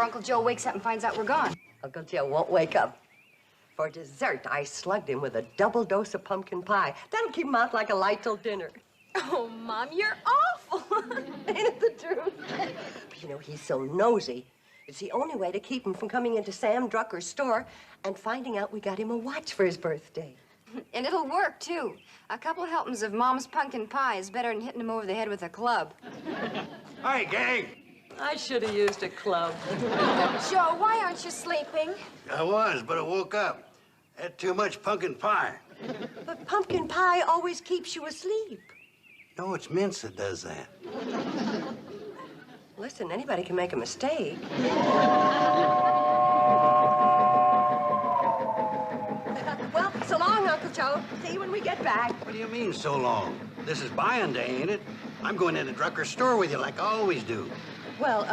Uncle Joe wakes up and finds out we're gone. Uncle Joe won't wake up. For dessert, I slugged him with a double dose of pumpkin pie. That'll keep him out like a light till dinner. Oh, Mom, you're awful. Ain't it the truth? But you know, he's so nosy. It's the only way to keep him from coming into Sam Drucker's store and finding out we got him a watch for his birthday. And it'll work, too. A couple helpings of Mom's pumpkin pie is better than hitting him over the head with a club. Hi, gang. I should have used a club. Joe, why aren't you sleeping? I was, but I woke up. Had too much pumpkin pie. But pumpkin pie always keeps you asleep. No, it's mince that does that. Listen, anybody can make a mistake. Well, so long, Uncle Joe. See you when we get back. What do you mean, so long? This is buying day, ain't it? I'm going into Drucker's store with you like I always do. Well,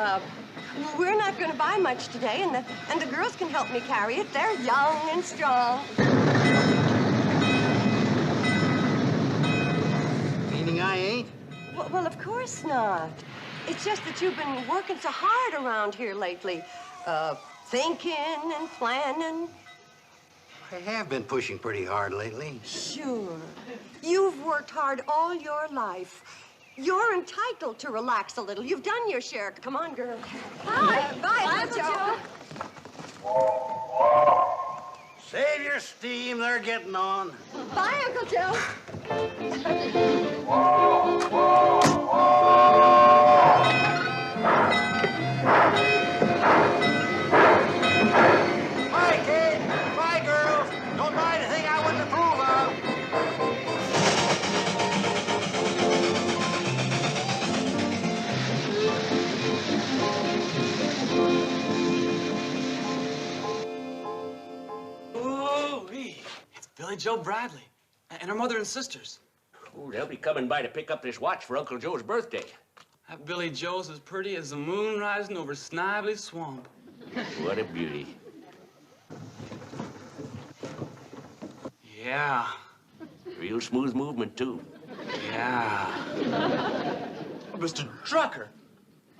we're not going to buy much today, and the girls can help me carry it. They're young and strong. Meaning I ain't? Well, of course not. It's just that you've been working so hard around here lately. Thinking and planning. I have been pushing pretty hard lately. Sure. You've worked hard all your life. You're entitled to relax a little. You've done your share. Come on, girl. Bye. Bye, Uncle Joe. Save your steam. They're getting on. Bye, Uncle Joe. Bye, kid. Bye, girls. Don't buy anything I wouldn't approve of. Ooh-wee. It's Billie Jo Bradley and her mother and sisters. Ooh, they'll be coming by to pick up this watch for Uncle Joe's birthday. That Billie Jo's as pretty as the moon rising over Snively Swamp. What a beauty. Yeah. Real smooth movement, too. Yeah. Mr. Drucker,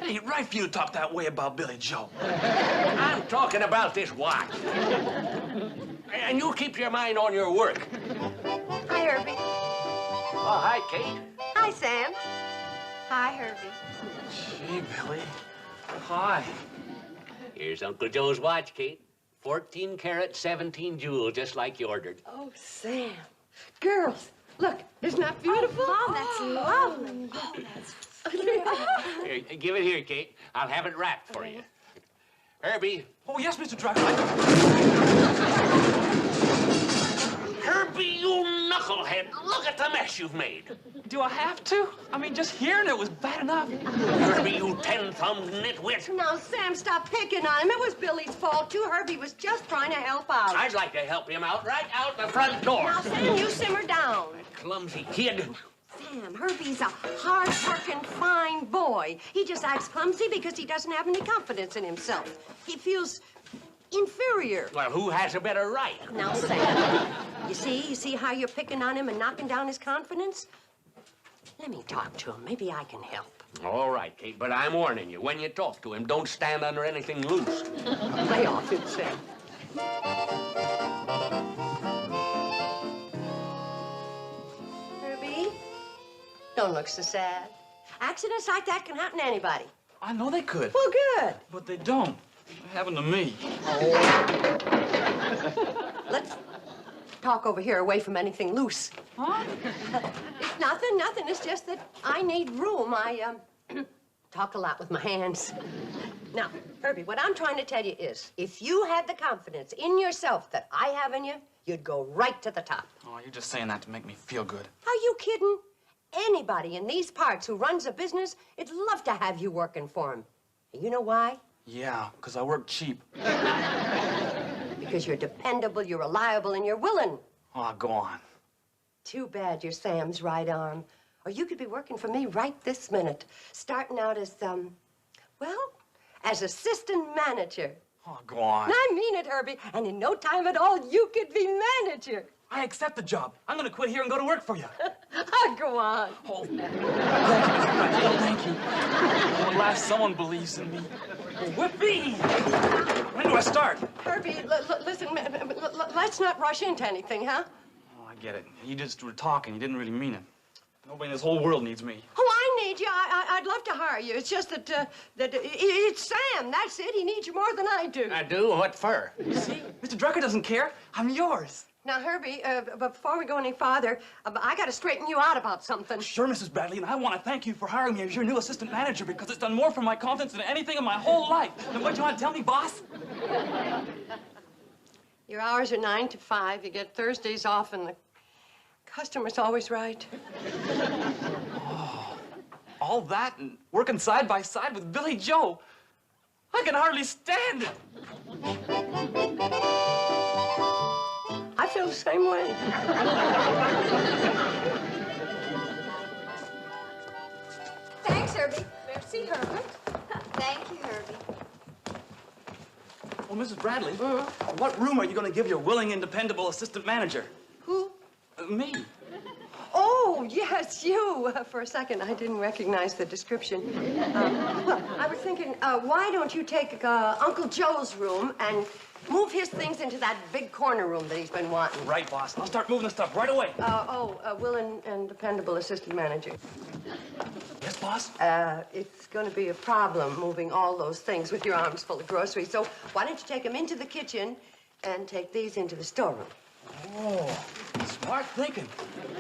it ain't right for you to talk that way about Billie Jo. I'm talking about this watch. And you keep your mind on your work. Hi, Herbie. Oh, hi, Kate. Hi, Sam. Hi, Herbie. Gee, Billie. Hi. Here's Uncle Joe's watch, Kate. 14 karat, 17 jewel, just like you ordered. Oh, Sam. Girls, look, isn't that beautiful? Mom, that's lovely. Oh, that's Here, give it here, Kate. I'll have it wrapped for you. Herbie. Oh, yes, Mr. Drucker. Herbie, you knucklehead. Look at the mess you've made. Do I have to? I mean, just hearing it was bad enough. Herbie, you 10-thumbed nitwit. Now, Sam, stop picking on him. It was Billy's fault, too. Herbie was just trying to help out. I'd like to help him out right out the front door. Now, Sam, you simmer down. Clumsy kid. Sam, Herbie's a hard-working, fine boy. He just acts clumsy because he doesn't have any confidence in himself. He feels inferior. Well, who has a better right? Now, Sam, you see how you're picking on him and knocking down his confidence? Let me talk to him. Maybe I can help. All right, Kate, but I'm warning you. When you talk to him, don't stand under anything loose. Lay off it, Sam. Herbie, don't look so sad. Accidents like that can happen to anybody. I know they could. Well, good. But they don't. They happen to me. Let's talk over here away from anything loose. Huh? It's nothing. It's just that I need room. I, talk a lot with my hands. Now, Herbie, what I'm trying to tell you is, if you had the confidence in yourself that I have in you, you'd go right to the top. Oh, you're just saying that to make me feel good. Are you kidding? Anybody in these parts who runs a business, would love to have you working for him. And you know why? Yeah, because I work cheap. Because you're dependable, you're reliable, and you're willing. Oh, go on. Too bad you're Sam's right arm. Or you could be working for me right this minute, starting out as, as assistant manager. Oh, go on. I mean it, Herbie. And in no time at all, you could be manager. I accept the job. I'm going to quit here and go to work for you. Oh, go on. Oh, thank you, Mr. Bradley. Thank you. At last, someone believes in me. Whippy! When do I start? Herbie, listen, let's not rush into anything, huh? Oh, I get it. You just were talking. You didn't really mean it. Nobody in this whole world needs me. Oh, I need you. I'd love to hire you. It's just that it's Sam. That's it. He needs you more than I do. I do? What for? See? Mr. Drucker doesn't care. I'm yours. Now, Herbie, before we go any farther, I got to straighten you out about something. Sure, Mrs. Bradley, and I want to thank you for hiring me as your new assistant manager because it's done more for my confidence than anything in my whole life. And what do you want to tell me, boss? Your hours are 9 to 5. You get Thursdays off, and the customer's always right. Oh, all that and working side by side with Billie Jo. I can hardly stand it. I feel the same way. Thanks, Herbie. Merci, Herbert. Thank you, Herbie. Well, Mrs. Bradley, what room are you going to give your willing and dependable assistant manager? Who? Me. Oh, yes, you. For a second, I didn't recognize the description. Well, I was thinking, why don't you take Uncle Joe's room and move his things into that big corner room that he's been wanting? Right, boss. I'll start moving the stuff right away. Willing and dependable assistant manager. Yes, boss? It's going to be a problem moving all those things with your arms full of groceries. So why don't you take them into the kitchen and take these into the storeroom? Oh, smart thinking.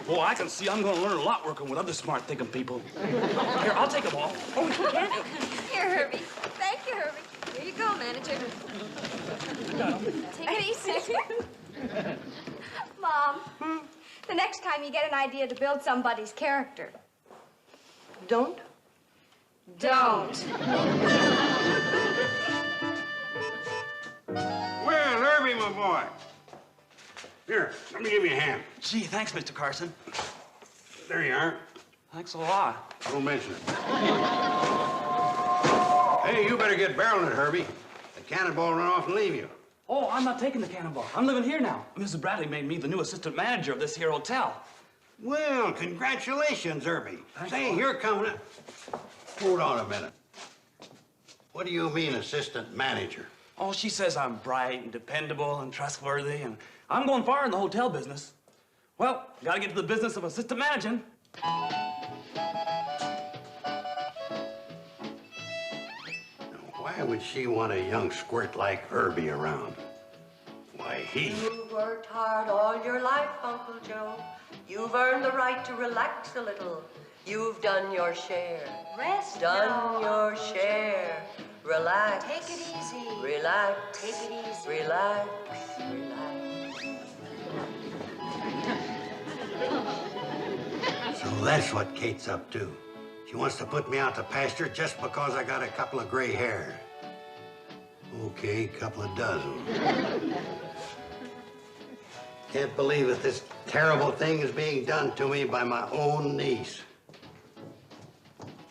Boy, I can see I'm going to learn a lot working with other smart thinking people. Here, I'll take them all. Oh, you can? Here, Herbie. Thank you, Herbie. Here you go, manager. Take it easy. Mom, the next time you get an idea to build somebody's character, Don't? don't. Well, Herbie, my boy. Here, let me give you a hand. Gee, thanks, Mr. Carson. There you are. Thanks a lot. Don't mention it. Hey, you better get barreling it, Herbie. The cannonball run off and leave you. Oh, I'm not taking the cannonball. I'm living here now. Mrs. Bradley made me the new assistant manager of this here hotel. Well, congratulations, Herbie. Thanks, Say, boss. you're coming. Hold on a minute. What do you mean, assistant manager? Oh, she says I'm bright and dependable and trustworthy, and I'm going far in the hotel business. Well, gotta get to the business of assistant managing. Why would she want a young squirt like Herbie around? Why, You've worked hard all your life, Uncle Joe. You've earned the right to relax a little. You've done your share. Rest Done now, your Uncle share. Relax. Take it easy. Relax. Take it easy. Relax. Relax. So that's what Kate's up to. She wants to put me out to pasture just because I got a couple of gray hairs. Okay, couple of dozen. Can't believe that this terrible thing is being done to me by my own niece.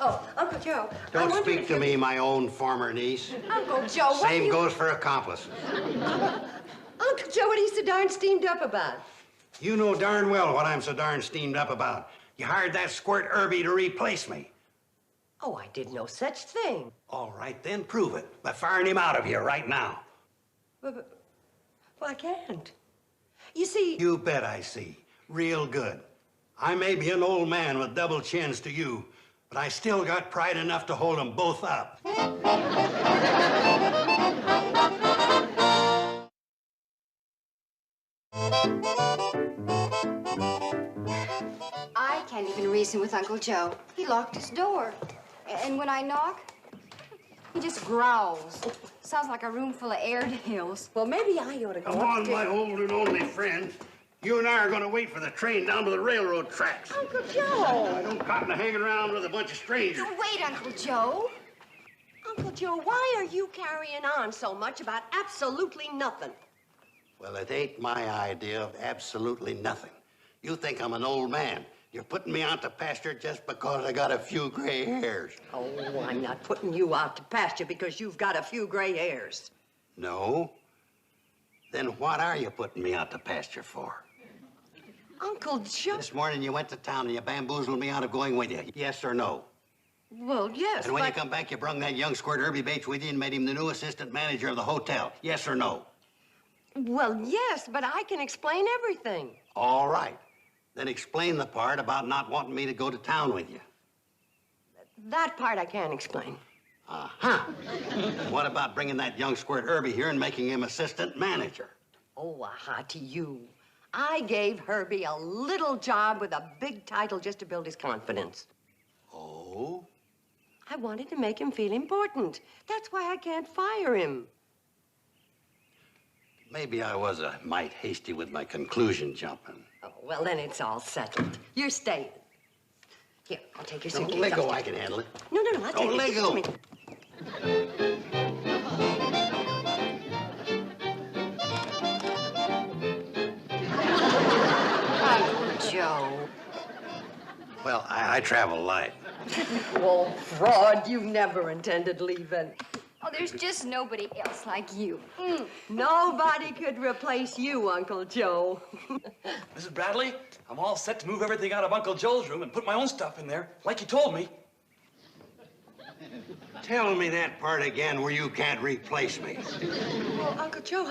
Oh, Uncle Joe. Don't speak to me, my own former niece. Uncle Joe, what Same goes for accomplices. Uncle Joe, what are you so darn steamed up about? You know darn well what I'm so darn steamed up about. You hired that squirt Herbie to replace me. Oh, I did no such thing. All right, then prove it by firing him out of here right now. Well, I can't. You see... You bet I see. Real good. I may be an old man with double chins to you, but I still got pride enough to hold them both up. I can't even reason with Uncle Joe. He locked his door. And when I knock, he just growls. Sounds like a room full of Airedales. Well, maybe I ought to go Come on, upstairs. my old and only friend. You and I are going to wait for the train down to the railroad tracks. Uncle Joe! I don't cotton to hanging around with a bunch of strangers. Wait, Uncle Joe. Uncle Joe, why are you carrying on so much about absolutely nothing? Well, it ain't my idea of absolutely nothing. You think I'm an old man. You're putting me out to pasture just because I got a few gray hairs. Oh, I'm not putting you out to pasture because you've got a few gray hairs. No? Then what are you putting me out to pasture for? Uncle Joe... This morning you went to town and you bamboozled me out of going with you. Yes or no? Well, yes, And when you come back, you brung that young squirt Herbie Bates with you and made him the new assistant manager of the hotel. Yes or no? Well, yes, but I can explain everything. All right. Then explain the part about not wanting me to go to town with you. That part I can't explain. Uh-huh. What about bringing that young squirt Herbie here and making him assistant manager? Oh, aha, to you. I gave Herbie a little job with a big title just to build his confidence. Oh? I wanted to make him feel important. That's why I can't fire him. Maybe I was a mite hasty with my conclusion jumping. Oh, well, then it's all settled. You're staying. Here, I'll take your suitcase. Don't let go, upstairs. I can handle it. No, I'll take it. Don't let go. Give it Uncle Joe. Well, I travel light. to me. Oh, fraud, you never intended leaving. Oh, there's just nobody else like you. Nobody could replace you, Uncle Joe. Mrs. Bradley, I'm all set to move everything out of Uncle Joe's room and put my own stuff in there, like you told me. Tell me that part again where you can't replace me. Well, Uncle Joe,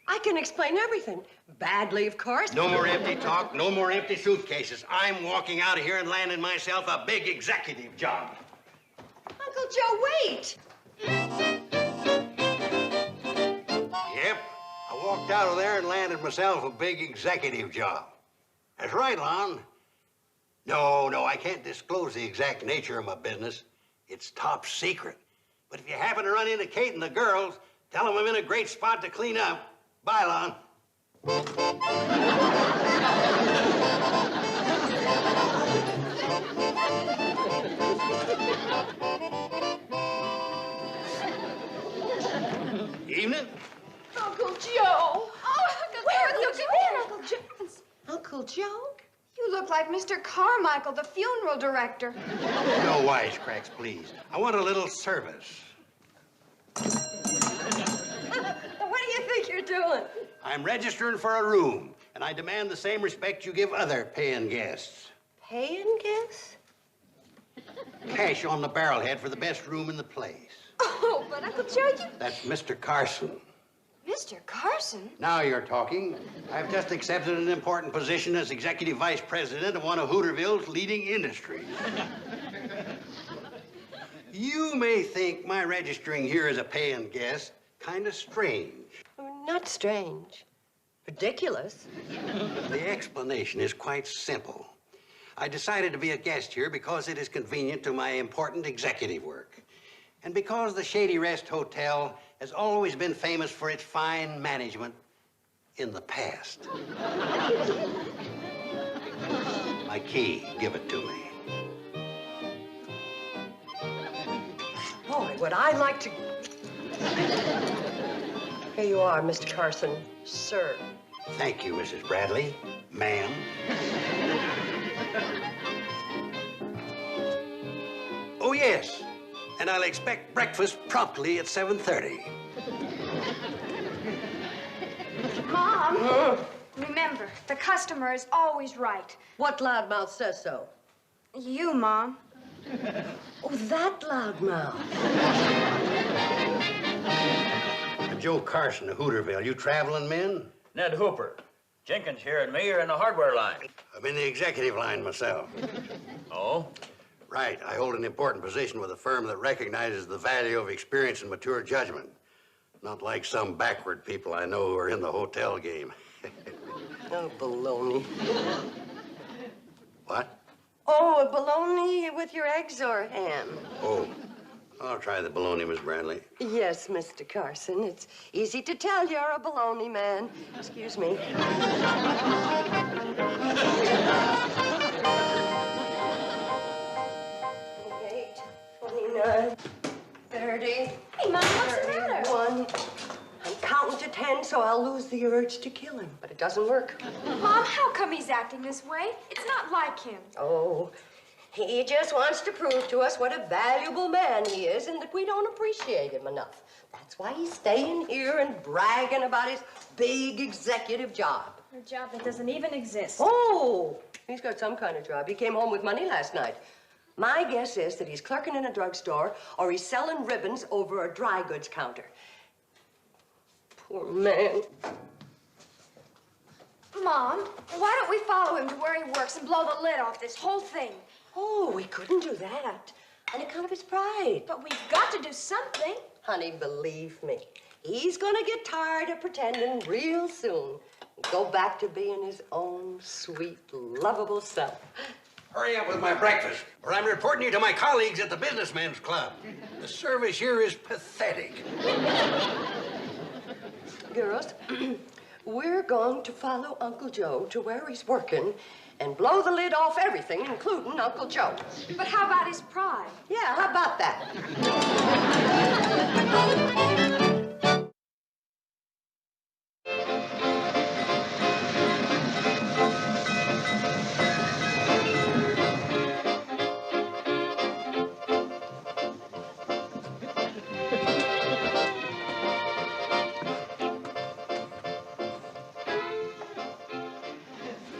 I can explain everything. Badly, of course. No more empty talk, no more empty suitcases. I'm walking out of here and landing myself a big executive job. Uncle Joe, wait! Yep, I walked out of there and landed myself a big executive job. That's right, Lon. No, I can't disclose the exact nature of my business. It's top secret. But if you happen to run into Kate and the girls, tell them I'm in a great spot to clean up. Bye, Lon. Evening. Uncle Joe. Oh, Uncle Joe. Uncle Joe. Uncle Joe? You look like Mr. Carmichael, the funeral director. No wisecracks, please. I want a little service. What do you think you're doing? I'm registering for a room, and I demand the same respect you give other paying guests. Paying guests? Cash on the barrelhead for the best room in the place. Oh, but Uncle Joe, you... That's Mr. Carson. Mr. Carson? Now you're talking. I've just accepted an important position as executive vice president of one of Hooterville's leading industries. You may think my registering here as a paying guest kind of strange. Not strange. Ridiculous. The explanation is quite simple. I decided to be a guest here because it is convenient to my important executive work. And because the Shady Rest Hotel has always been famous for its fine management in the past. My key, give it to me. Boy, would I like to... Here you are, Mr. Carson. Sir. Thank you, Mrs. Bradley. Ma'am. Oh, yes. And I'll expect breakfast promptly at 7:30. Mom, remember, the customer is always right. What loudmouth says so? You, Mom. Oh, that loudmouth. Joe Carson of Hooterville, you traveling men? Ned Hooper. Jenkins here and me are in the hardware line. I'm in the executive line myself. Oh? Right. I hold an important position with a firm that recognizes the value of experience and mature judgment. Not like some backward people I know who are in the hotel game. Oh, baloney. What? Oh, a bologna with your eggs or ham? Oh, I'll try the bologna, Miss Bradley. Yes, Mr. Carson. It's easy to tell you're a baloney man. Excuse me. 29, 30. Hey, Mom, what's the matter? 31. I'm counting to 10, so I'll lose the urge to kill him, but it doesn't work. Mom, how come he's acting this way? It's not like him. Oh, he just wants to prove to us what a valuable man he is and that we don't appreciate him enough. That's why he's staying here and bragging about his big executive job. A job that doesn't even exist. Oh, he's got some kind of job. He came home with money last night. My guess is that he's clerking in a drugstore or he's selling ribbons over a dry goods counter. Poor man. Mom, why don't we follow him to where he works and blow the lid off this whole thing? Oh, we couldn't do that on account of his pride. But we've got to do something. Honey, believe me, he's gonna get tired of pretending real soon. Go back to being his own sweet, lovable self. Hurry up with my breakfast, or I'm reporting you to my colleagues at the Businessmen's Club. The service here is pathetic. Girls, we're going to follow Uncle Joe to where he's working and blow the lid off everything, including Uncle Joe. But how about his pride? Yeah, how about that?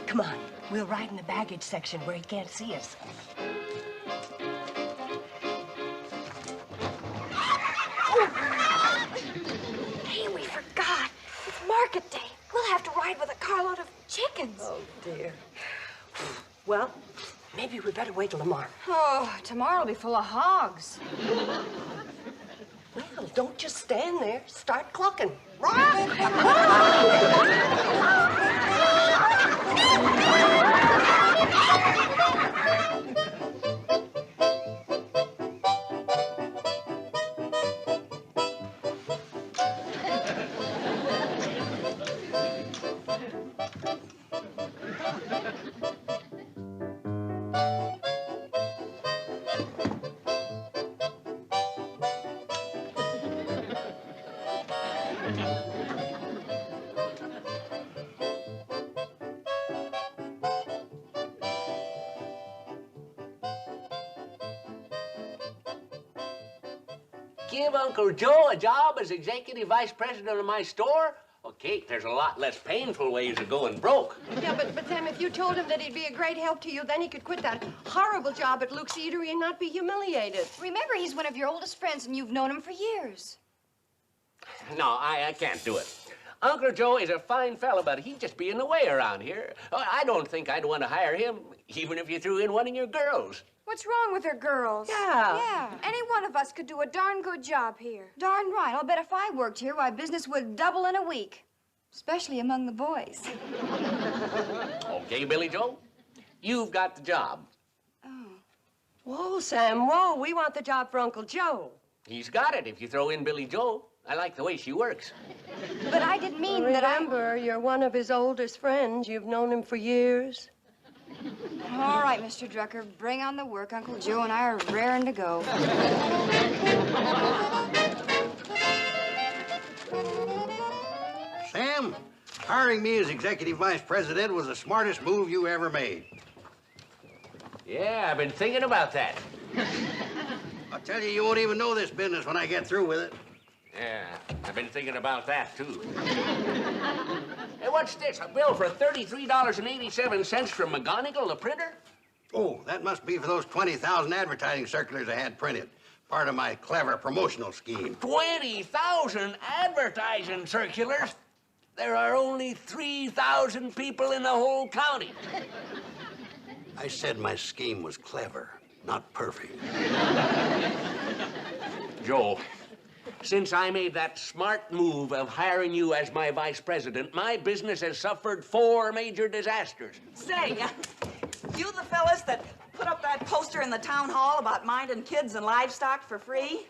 Come on, we'll ride in the baggage section where he can't see us. Hey, we forgot. It's market day. We'll have to ride with a carload of chickens. Oh, dear. Well, maybe we better wait till tomorrow. Oh, tomorrow'll be full of hogs. Well, don't just stand there. Start clucking. Give Uncle Joe a job as executive vice president of my store? Well, Kate, there's a lot less painful ways of going broke. Yeah, but Sam, if you told him that he'd be a great help to you, then he could quit that horrible job at Luke's Eatery and not be humiliated. Remember, he's one of your oldest friends, and you've known him for years. No, I can't do it. Uncle Joe is a fine fella, but he'd just be in the way around here. Oh, I don't think I'd want to hire him, even if you threw in one of your girls. What's wrong with her girls? Yeah. Yeah. Any one of us could do a darn good job here. Darn right. I'll bet if I worked here, why, business would double in a week. Especially among the boys. Okay, Billie Jo, you've got the job. Oh. Whoa, Sam, whoa. We want the job for Uncle Joe. He's got it if you throw in Billie Jo. I like the way she works. But I didn't mean that I... Remember, you're one of his oldest friends. You've known him for years. All right, Mr. Drucker, bring on the work. Uncle Joe and I are raring to go. Sam, hiring me as executive vice president was the smartest move you ever made. Yeah, I've been thinking about that. I'll tell you, you won't even know this business when I get through with it. Yeah, I've been thinking about that, too. Hey, what's this? A bill for $33.87 from McGonigal, the printer? Oh, that must be for those 20,000 advertising circulars I had printed. Part of my clever promotional scheme. 20,000 advertising circulars? There are only 3,000 people in the whole county. I said my scheme was clever, not perfect. Joe, since I made that smart move of hiring you as my vice president, my business has suffered 4 major disasters. Say, you the fellas that put up that poster in the town hall about minding kids and livestock for free?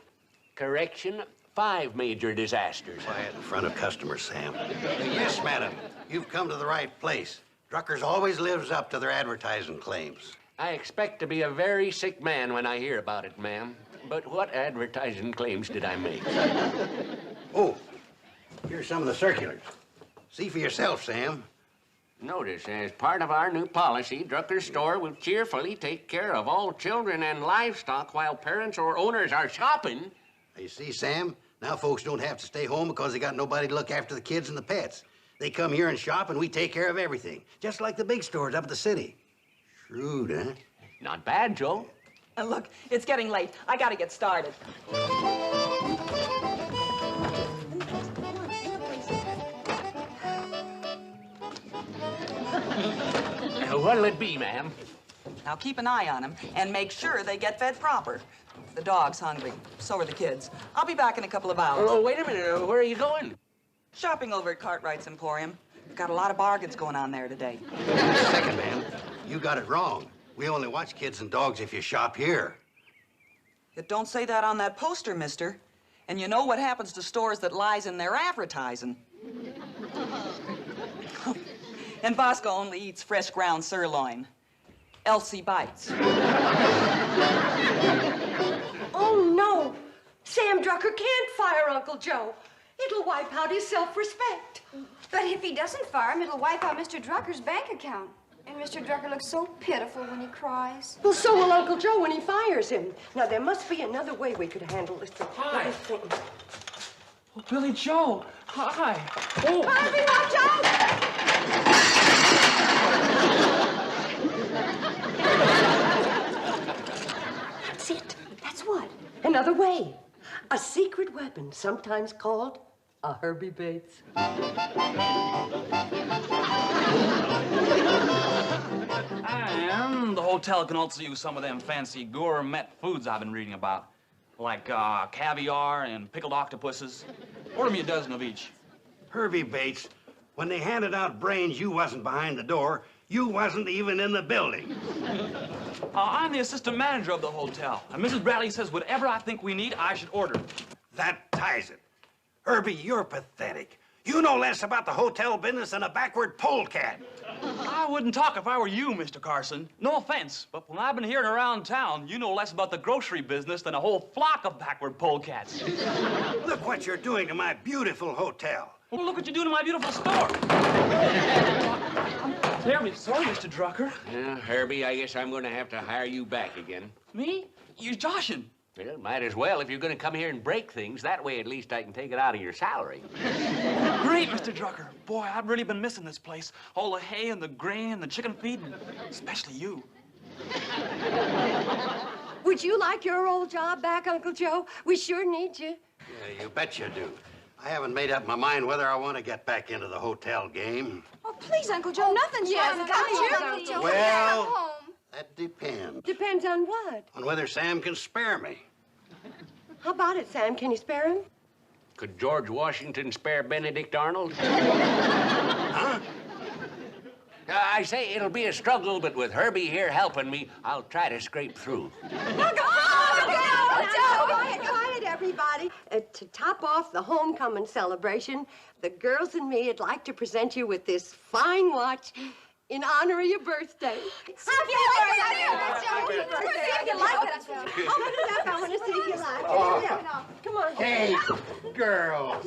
Correction, 5 major disasters. Quiet in front of customers, Sam. Yes, madam. You've come to the right place. Drucker's always lives up to their advertising claims. I expect to be a very sick man when I hear about it, ma'am. But what advertising claims did I make? Oh, here's some of the circulars. See for yourself, Sam. Notice, as part of our new policy, Drucker's store will cheerfully take care of all children and livestock while parents or owners are shopping. You see, Sam, now folks don't have to stay home because they got nobody to look after the kids and the pets. They come here and shop, and we take care of everything, just like the big stores up at the city. Shrewd, huh? Not bad, Joe. And look, it's getting late. I gotta get started. What'll it be, ma'am? Now keep an eye on them and make sure they get fed proper. The dog's hungry. So are the kids. I'll be back in a couple of hours. Oh, wait a minute. Where are you going? Shopping over at Cartwright's Emporium. We've got a lot of bargains going on there today. Second, man, you got it wrong. We only watch kids and dogs if you shop here. It don't say that on that poster, mister. And you know what happens to stores that lies in their advertising. And Bosco only eats fresh ground sirloin. Elsie bites. Oh, no. Sam Drucker can't fire Uncle Joe. It'll wipe out his self-respect. But if he doesn't fire him, it'll wipe out Mr. Drucker's bank account. And Mr. Drucker looks so pitiful when he cries. Well, so will Uncle Joe when he fires him. Now, there must be another way we could handle this. Hi. Oh, Billie Jo. Hi. Oh. Harvey, watch out! That's it. That's what? Another way. A secret weapon, sometimes called a Herbie Bates. And the hotel can also use some of them fancy gourmet foods I've been reading about. Like caviar and pickled octopuses. Order me a dozen of each. Herbie Bates, when they handed out brains, you wasn't behind the door. You wasn't even in the building. I'm the assistant manager of the hotel. And Mrs. Bradley says whatever I think we need, I should order. That ties it. Herbie, you're pathetic. You know less about the hotel business than a backward polecat. I wouldn't talk if I were you, Mr. Carson. No offense, but when I've been hearing around town, you know less about the grocery business than a whole flock of backward polecats. Look what you're doing to my beautiful hotel. Well, look what you're doing to my beautiful store. I'm terribly sorry, Mr. Drucker. Yeah, Herbie, I guess I'm going to have to hire you back again. Me? You're joshing. Well, might as well if you're going to come here and break things. That way, at least, I can take it out of your salary. Great, Mr. Drucker. Boy, I've really been missing this place. All the hay and the grain and the chicken feed, and especially you. Would you like your old job back, Uncle Joe? We sure need you. Yeah, you bet you do. I haven't made up my mind whether I want to get back into the hotel game. Oh, please, Uncle Joe, nothing's yes, wrong come about here, you, Uncle Uncle Joe. Joe. Well- Come home. That depends. Depends on what? On whether Sam can spare me. How about it, Sam? Can you spare him? Could George Washington spare Benedict Arnold? Huh? I say it'll be a struggle, but with Herbie here helping me, I'll try to scrape through. Quiet, everybody. To top off the homecoming celebration, the girls and me would like to present you with this fine watch in honor of your birthday. Happy birthday! Open it up. I want to see if you like it. Come on. Hey, girls.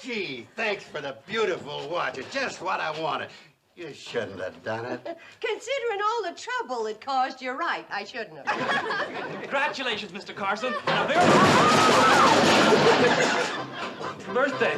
Gee, thanks for the beautiful watch. It's just what I wanted. You shouldn't have done it. Considering all the trouble it caused, you're right. I shouldn't have. Congratulations, Mr. Carson. And a very birthday.